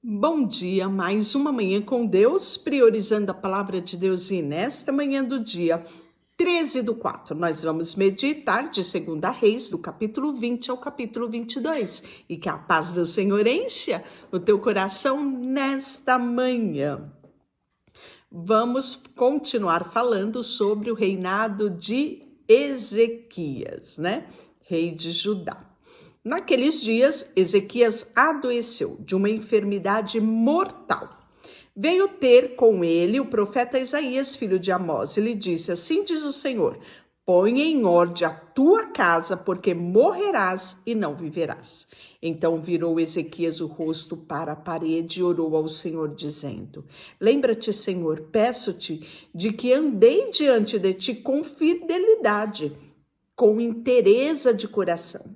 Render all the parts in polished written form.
Bom dia, mais uma manhã com Deus, priorizando a palavra de Deus, e nesta manhã do dia 13/4, nós vamos meditar de 2 Reis, do capítulo 20 ao capítulo 22, e que a paz do Senhor encha o teu coração nesta manhã. Vamos continuar falando sobre o reinado de Ezequias, Rei de Judá. Naqueles dias, Ezequias adoeceu de uma enfermidade mortal. Veio ter com ele o profeta Isaías, filho de Amós, e lhe disse: assim diz o Senhor, põe em ordem a tua casa, porque morrerás e não viverás. Então virou Ezequias o rosto para a parede e orou ao Senhor, dizendo: lembra-te, Senhor, peço-te, de que andei diante de ti com fidelidade, com inteireza de coração,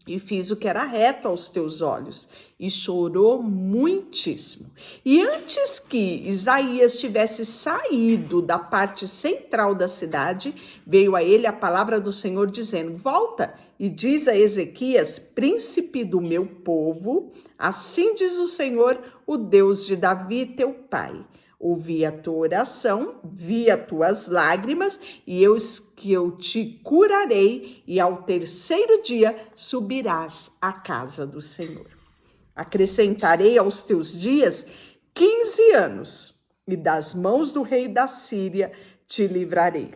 e fiz o que era reto aos teus olhos, e chorou muitíssimo. E antes que Isaías tivesse saído da parte central da cidade, veio a ele a palavra do Senhor, dizendo: volta e diz a Ezequias, príncipe do meu povo, assim diz o Senhor, o Deus de Davi, teu pai. Ouvi a tua oração, vi as tuas lágrimas, e eu te curarei, e ao terceiro dia subirás à casa do Senhor. Acrescentarei aos teus dias 15 anos, e das mãos do rei da Síria te livrarei.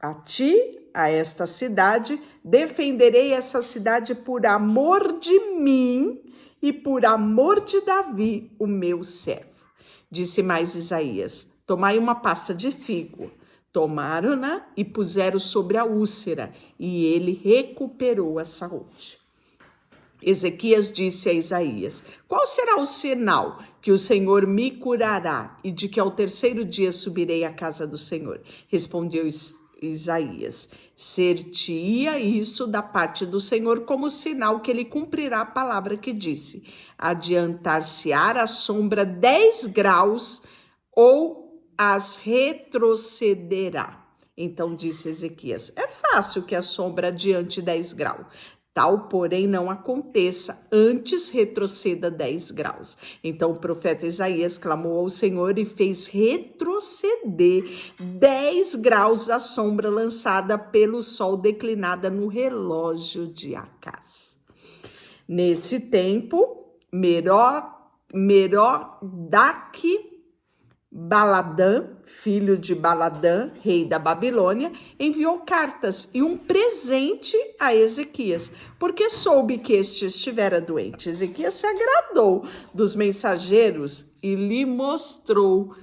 A ti, a esta cidade, defenderei essa cidade por amor de mim e por amor de Davi, o meu servo. Disse mais Isaías: tomai uma pasta de figo. Tomaram-na e puseram sobre a úlcera, e ele recuperou a saúde. Ezequias disse a Isaías: qual será o sinal que o Senhor me curará e de que ao terceiro dia subirei à casa do Senhor? Respondeu Isaías: ser-te-ia isso da parte do Senhor como sinal que ele cumprirá a palavra que disse: adiantar-se-á a sombra 10 graus ou as retrocederá. Então disse Ezequias: é fácil que a sombra adiante 10 graus. Tal, porém, não aconteça, antes retroceda 10 graus. Então o profeta Isaías clamou ao Senhor e fez retroceder 10 graus a sombra lançada pelo sol declinada no relógio de Acás. Nesse tempo, Merodach-Baladã, filho de Baladã, rei da Babilônia, enviou cartas e um presente a Ezequias, porque soube que este estivera doente. Ezequias se agradou dos mensageiros e lhe mostrou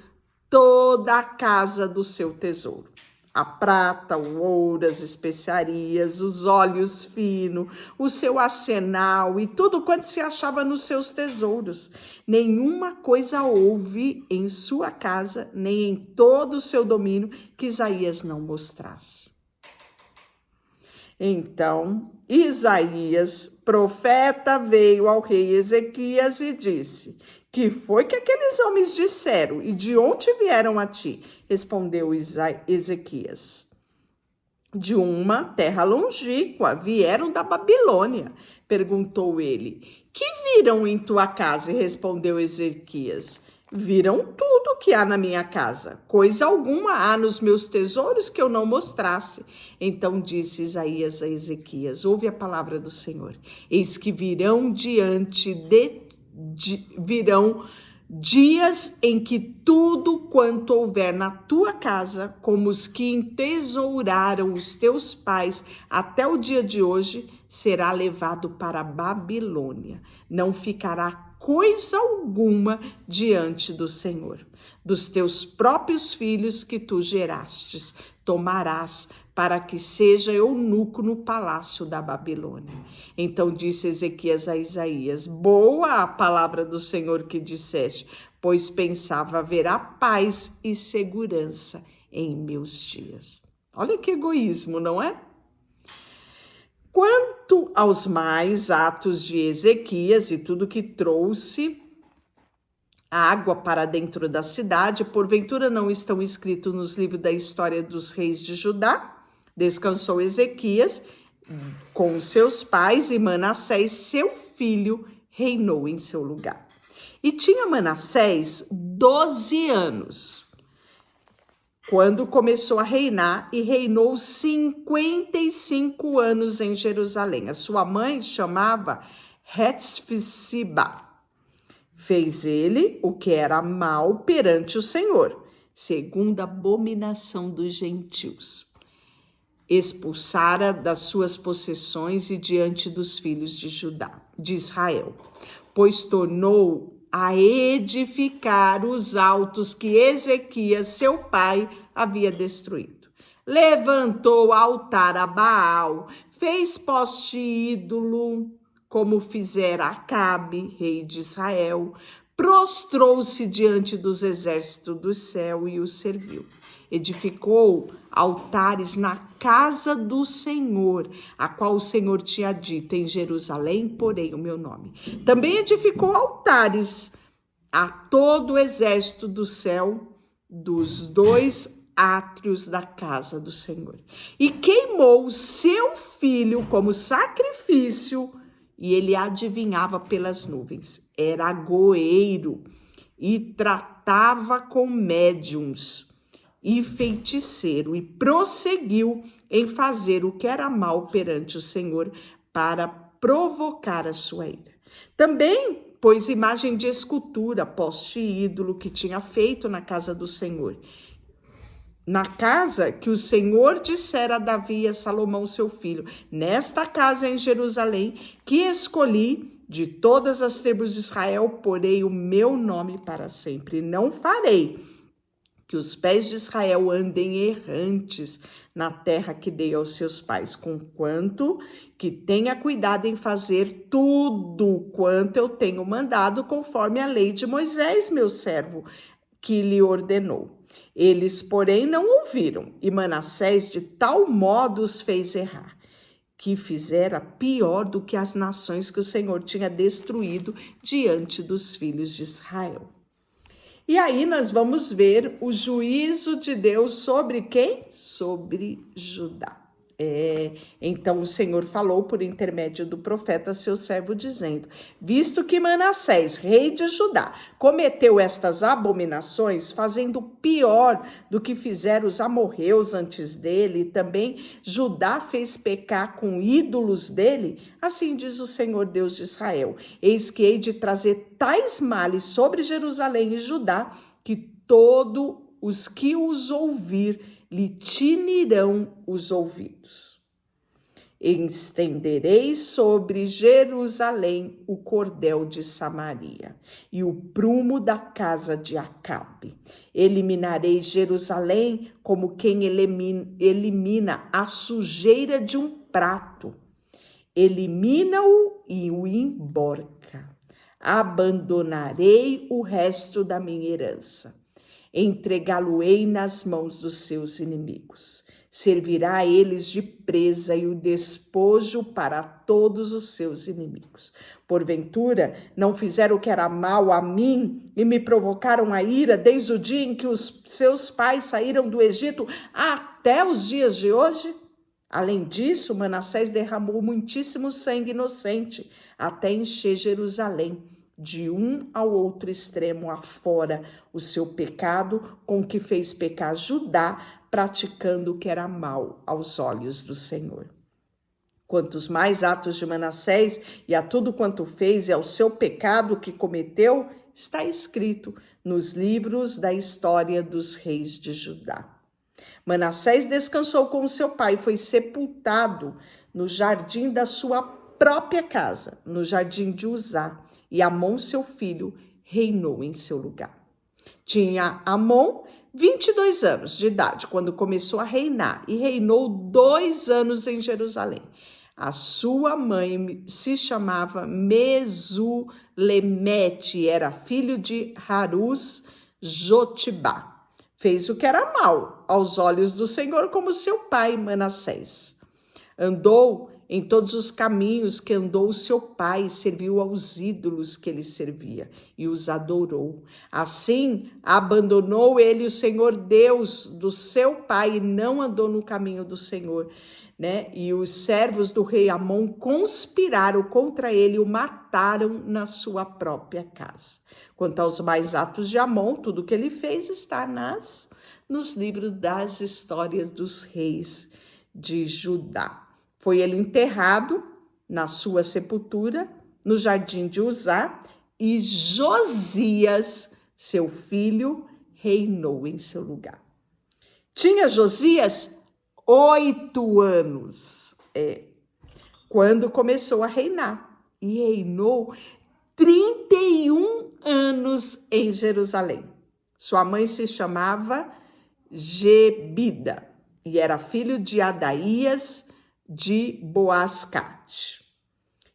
toda a casa do seu tesouro: a prata, o ouro, as especiarias, os óleos finos, o seu arsenal e tudo quanto se achava nos seus tesouros. Nenhuma coisa houve em sua casa, nem em todo o seu domínio, que Isaías não mostrasse. Então, Isaías, profeta, veio ao rei Ezequias e disse: que foi que aqueles homens disseram e de onde vieram a ti? Respondeu Ezequias: de uma terra longínqua, vieram da Babilônia. Perguntou ele: que viram em tua casa? E respondeu Ezequias: viram tudo que há na minha casa. Coisa alguma há nos meus tesouros que eu não mostrasse. Então disse Isaías a Ezequias: ouve a palavra do Senhor. Eis que virão dias em que tudo quanto houver na tua casa, como os que entesouraram os teus pais até o dia de hoje, será levado para a Babilônia. Não ficará coisa alguma diante do Senhor. Dos teus próprios filhos que tu gerastes, tomarás, para que seja eunuco no palácio da Babilônia. Então disse Ezequias a Isaías: boa a palavra do Senhor que disseste, pois pensava haverá paz e segurança em meus dias. Olha que egoísmo, não é? Quanto aos mais atos de Ezequias e tudo que trouxe água para dentro da cidade, porventura não estão escritos nos livros da história dos reis de Judá? Descansou Ezequias com seus pais, e Manassés, seu filho, reinou em seu lugar. E tinha Manassés 12 anos, quando começou a reinar, e reinou 55 anos em Jerusalém. A sua mãe chamava Hetzibá. Fez ele o que era mal perante o Senhor, segundo a abominação dos gentios. Expulsara das suas possessões e diante dos filhos de Israel, pois tornou a edificar os altos que Ezequias, seu pai, havia destruído. Levantou altar a Baal, fez poste ídolo, como fizera Acabe, rei de Israel, prostrou-se diante dos exércitos do céu e os serviu. Edificou altares na casa do Senhor, a qual o Senhor tinha dito: em Jerusalém porém o meu nome. Também edificou altares a todo o exército do céu, dos 2 átrios da casa do Senhor. E queimou seu filho como sacrifício, e ele adivinhava pelas nuvens. Era agoeiro e tratava com médiuns e feiticeiro, e prosseguiu em fazer o que era mal perante o Senhor, para provocar a sua ira. Também pôs imagem de escultura, poste ídolo, que tinha feito na casa do Senhor, na casa que o Senhor dissera a Davi e a Salomão seu filho: nesta casa em Jerusalém, que escolhi de todas as tribos de Israel, porei o meu nome para sempre. Não farei que os pés de Israel andem errantes na terra que dei aos seus pais, conquanto que tenha cuidado em fazer tudo quanto eu tenho mandado, conforme a lei de Moisés, meu servo, que lhe ordenou. Eles, porém, não ouviram, e Manassés de tal modo os fez errar, que fizera pior do que as nações que o Senhor tinha destruído diante dos filhos de Israel. E aí nós vamos ver o juízo de Deus sobre quem? Sobre Judá. Então o Senhor falou por intermédio do profeta seu servo, dizendo: visto que Manassés, rei de Judá, cometeu estas abominações, fazendo pior do que fizeram os amorreus antes dele, e também Judá fez pecar com ídolos dele, assim diz o Senhor Deus de Israel: eis que hei de trazer tais males sobre Jerusalém e Judá, que todos os que os ouvir lhe tinirão os ouvidos. Estenderei sobre Jerusalém o cordel de Samaria e o prumo da casa de Acabe. Eliminarei Jerusalém como quem elimina a sujeira de um prato. Elimina-o e o emborca. Abandonarei o resto da minha herança. Entregá-lo-ei nas mãos dos seus inimigos. Servirá a eles de presa e o despojo para todos os seus inimigos. Porventura, não fizeram o que era mal a mim e me provocaram a ira desde o dia em que os seus pais saíram do Egito até os dias de hoje? Além disso, Manassés derramou muitíssimo sangue inocente até encher Jerusalém, de um ao outro extremo afora, o seu pecado com que fez pecar Judá, praticando o que era mal aos olhos do Senhor. Quantos mais atos de Manassés e a tudo quanto fez e ao seu pecado que cometeu, está escrito nos livros da história dos reis de Judá. Manassés descansou com seu pai, foi sepultado no jardim da sua própria casa, no jardim de Uzá, e Amon, seu filho, reinou em seu lugar. Tinha Amon 22 anos de idade quando começou a reinar, e reinou 2 anos em Jerusalém. A sua mãe se chamava Mesulemete, era filho de Harus Jotibá. Fez o que era mal aos olhos do Senhor, como seu pai Manassés. Andou em todos os caminhos que andou seu pai, serviu aos ídolos que ele servia e os adorou. Assim, abandonou ele o Senhor Deus do seu pai e não andou no caminho do Senhor né? E os servos do rei Amon conspiraram contra ele e o mataram na sua própria casa. Quanto aos mais atos de Amon, tudo que ele fez está nos livros das histórias dos reis de Judá. Foi ele enterrado na sua sepultura, no jardim de Uzá, e Josias, seu filho, reinou em seu lugar. Tinha Josias 8 anos, quando começou a reinar, e reinou 31 anos em Jerusalém. Sua mãe se chamava Gebida e era filho de Adaías de Boascate.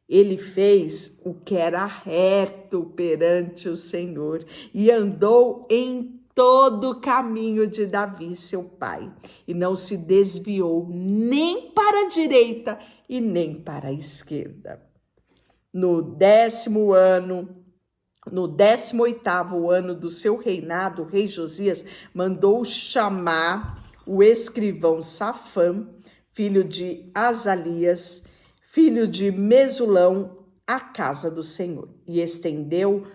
Ele fez o que era reto perante o Senhor e andou em todo o caminho de Davi, seu pai, e não se desviou nem para a direita e nem para a esquerda. No 18º ano do seu reinado, o rei Josias mandou chamar o escrivão Safã, filho de Azalias, filho de Mesulão, à casa do Senhor. E estendeu,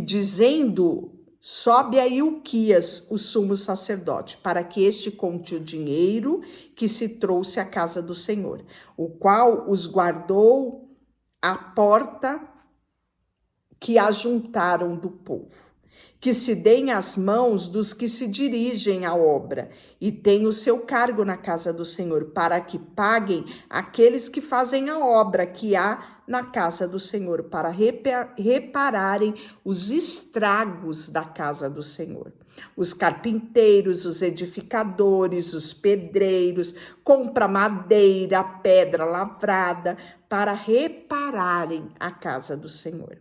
dizendo: sobe a Ilquias, o sumo sacerdote, para que este conte o dinheiro que se trouxe à casa do Senhor, o qual os guardou à porta que ajuntaram do povo. Que se deem as mãos dos que se dirigem à obra e têm o seu cargo na casa do Senhor, para que paguem aqueles que fazem a obra que há na casa do Senhor, para repararem os estragos da casa do Senhor. Os carpinteiros, os edificadores, os pedreiros, compra madeira, pedra lavrada, para repararem a casa do Senhor.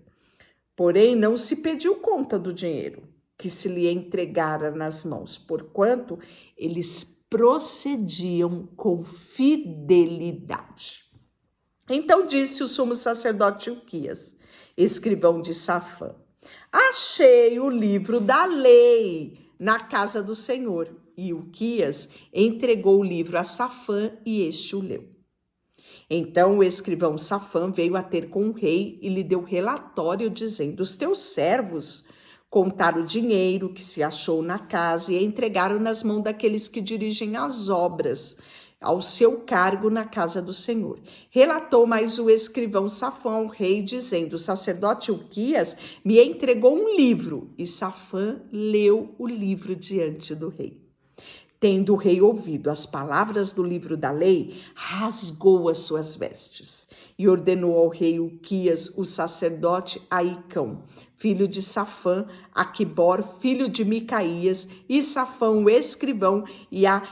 Porém, não se pediu conta do dinheiro que se lhe entregara nas mãos, porquanto eles procediam com fidelidade. Então disse o sumo sacerdote Ilquias, escrivão de Safã: achei o livro da lei na casa do Senhor. E Ilquias entregou o livro a Safã e este o leu. Então o escrivão Safã veio a ter com o rei e lhe deu relatório, dizendo: os teus servos contaram o dinheiro que se achou na casa e entregaram nas mãos daqueles que dirigem as obras ao seu cargo na casa do Senhor. Relatou mais o escrivão Safã ao rei, dizendo: o sacerdote Ilquias me entregou um livro. E Safã leu o livro diante do rei. Tendo o rei ouvido as palavras do livro da lei, rasgou as suas vestes e ordenou ao rei Ilquias, o sacerdote, Aicão, filho de Safã, Aquibor, filho de Micaías, e Safã, o escrivão, e a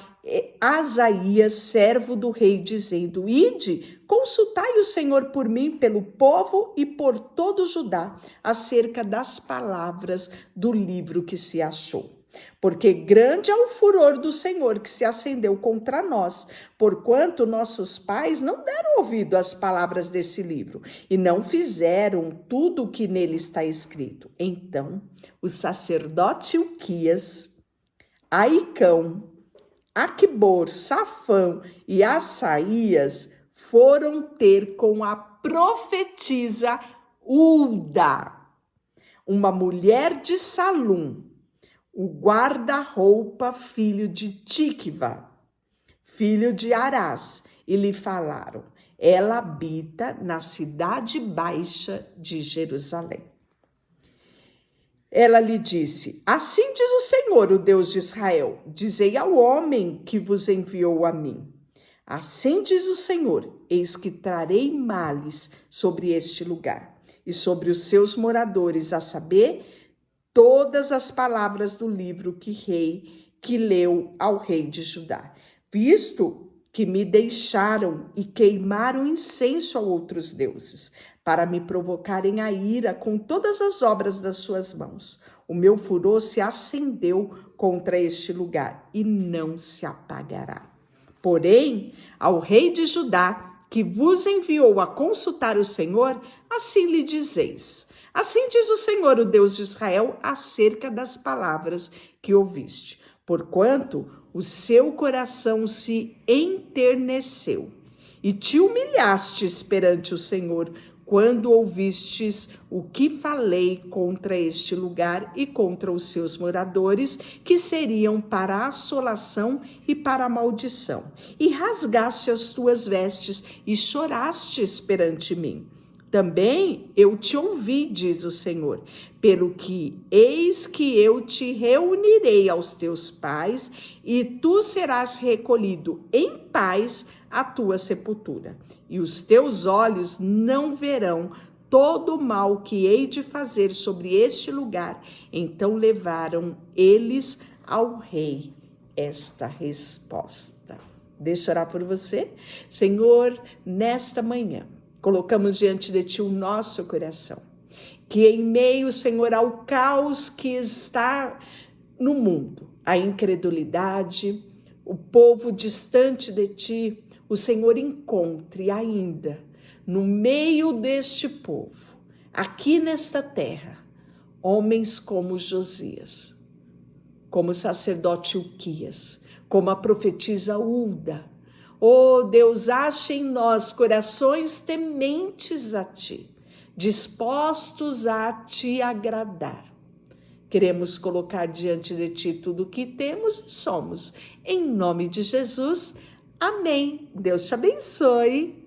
Asaías, servo do rei, dizendo: ide, consultai o Senhor por mim, pelo povo e por todo Judá, acerca das palavras do livro que se achou. Porque grande é o furor do Senhor que se acendeu contra nós, porquanto nossos pais não deram ouvido às palavras desse livro e não fizeram tudo o que nele está escrito. Então o sacerdote Ilquias, Aicão, Aquibor, Safã e Asaías foram ter com a profetisa Hulda, uma mulher de Salum, o guarda-roupa, filho de Tikva, filho de Arás, e lhe falaram: ela habita na cidade baixa de Jerusalém. Ela lhe disse: assim diz o Senhor, o Deus de Israel, dizei ao homem que vos enviou a mim. Assim diz o Senhor: eis que trarei males sobre este lugar e sobre os seus moradores, a saber, todas as palavras do livro que leu ao rei de Judá, visto que me deixaram e queimaram incenso a outros deuses, para me provocarem a ira com todas as obras das suas mãos. O meu furor se acendeu contra este lugar e não se apagará. Porém, ao rei de Judá, que vos enviou a consultar o Senhor, assim lhe dizeis: assim diz o Senhor, o Deus de Israel, acerca das palavras que ouviste. porquanto o seu coração se enterneceu e te humilhastes perante o Senhor, quando ouvistes o que falei contra este lugar e contra os seus moradores, que seriam para a assolação e para a maldição. E rasgaste as tuas vestes e chorastes perante mim. Também eu te ouvi, diz o Senhor, pelo que eis que eu te reunirei aos teus pais, e tu serás recolhido em paz à tua sepultura, e os teus olhos não verão todo o mal que hei de fazer sobre este lugar. Então levaram eles ao rei esta resposta. Deixa eu orar por você. Senhor, nesta manhã, colocamos diante de ti o nosso coração, que em meio, Senhor, ao caos que está no mundo, a incredulidade, o povo distante de ti, o Senhor encontre ainda no meio deste povo, aqui nesta terra, homens como Josias, como o sacerdote Ilquias, como a profetisa Hulda. Oh Deus, ache em nós corações tementes a ti, dispostos a te agradar. Queremos colocar diante de ti tudo o que temos e somos. Em nome de Jesus, amém. Deus te abençoe.